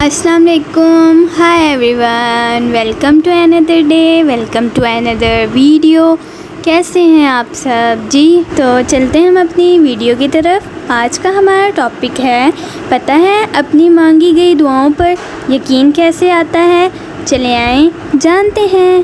السلام علیکم. Hi everyone, welcome to another day, welcome to another video. کیسے ہیں آپ سب؟ جی تو چلتے ہیں ہم اپنی ویڈیو کی طرف. آج کا ہمارا ٹاپک ہے, پتہ ہے اپنی مانگی گئی دعاؤں پر یقین کیسے آتا ہے؟ چلے آئیں جانتے ہیں.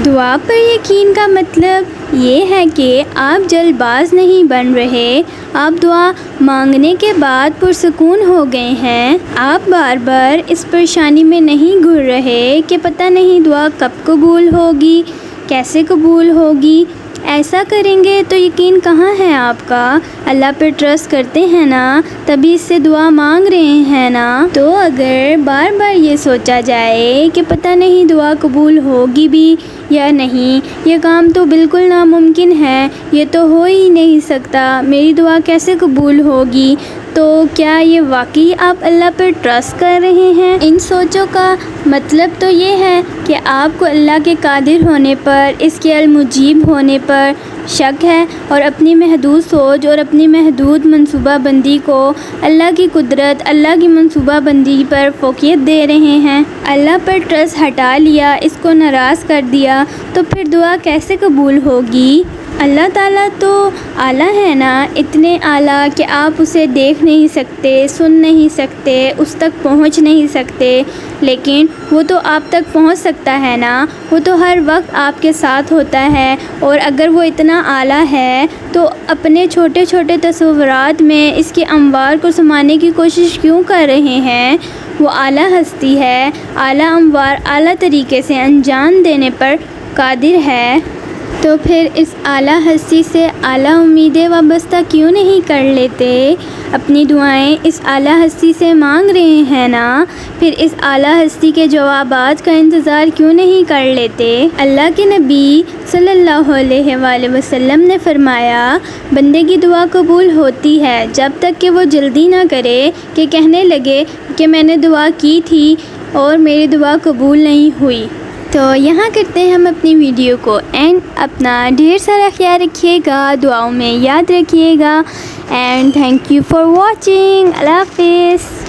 دعا پر یقین کا مطلب یہ ہے کہ آپ جلد باز نہیں بن رہے, آپ دعا مانگنے کے بعد پرسکون ہو گئے ہیں. آپ بار بار اس پریشانی میں نہیں گھر رہے کہ پتہ نہیں دعا کب قبول ہوگی, کیسے قبول ہوگی. ایسا کریں گے تو یقین کہاں ہے آپ کا؟ اللہ پر ٹرسٹ کرتے ہیں نا, تبھی اس سے دعا مانگ رہے ہیں نا. تو اگر بار بار یہ سوچا جائے کہ پتہ نہیں دعا قبول ہوگی بھی یا نہیں, یہ کام تو بالکل ناممکن ہے, یہ تو ہو ہی نہیں سکتا, میری دعا کیسے قبول ہوگی, تو کیا یہ واقعی آپ اللہ پر ٹرسٹ کر رہے ہیں؟ ان سوچوں کا مطلب تو یہ ہے کہ آپ کو اللہ کے قادر ہونے پر, اس کے المجیب ہونے پر شک ہے, اور اپنی محدود سوچ اور اپنی محدود منصوبہ بندی کو اللہ کی قدرت, اللہ کی منصوبہ بندی پر فوقیت دے رہے ہیں. اللہ پر ٹرسٹ ہٹا لیا, اس کو ناراض کر دیا, تو پھر دعا کیسے قبول ہوگی؟ اللہ تعالیٰ تو اعلیٰ ہے نا, اتنے اعلیٰ کہ آپ اسے دیکھ نہیں سکتے, سن نہیں سکتے, اس تک پہنچ نہیں سکتے, لیکن وہ تو آپ تک پہنچ سکتا ہے نا, وہ تو ہر وقت آپ کے ساتھ ہوتا ہے. اور اگر وہ اتنا اعلیٰ ہے تو اپنے چھوٹے چھوٹے تصورات میں اس کے انوار کو سمانے کی کوشش کیوں کر رہے ہیں؟ وہ اعلیٰ ہستی ہے, اعلیٰ انوار اعلیٰ طریقے سے انجام دینے پر قادر ہے. تو پھر اس اعلیٰ ہستی سے اعلیٰ امیدیں وابستہ کیوں نہیں کر لیتے؟ اپنی دعائیں اس اعلیٰ ہستی سے مانگ رہے ہیں نا, پھر اس اعلیٰ ہستی کے جوابات کا انتظار کیوں نہیں کر لیتے؟ اللہ کے نبی صلی اللہ علیہ وآلہ وسلم نے فرمایا, بندے کی دعا قبول ہوتی ہے جب تک کہ وہ جلدی نہ کرے کہ کہنے لگے کہ میں نے دعا کی تھی اور میری دعا قبول نہیں ہوئی. تو یہاں کرتے ہیں ہم اپنی ویڈیو کو اینڈ. اپنا ڈھیر سارا خیال رکھیے گا, دعاؤں میں یاد رکھیے گا, and thank you for watching. اللہ حافظ.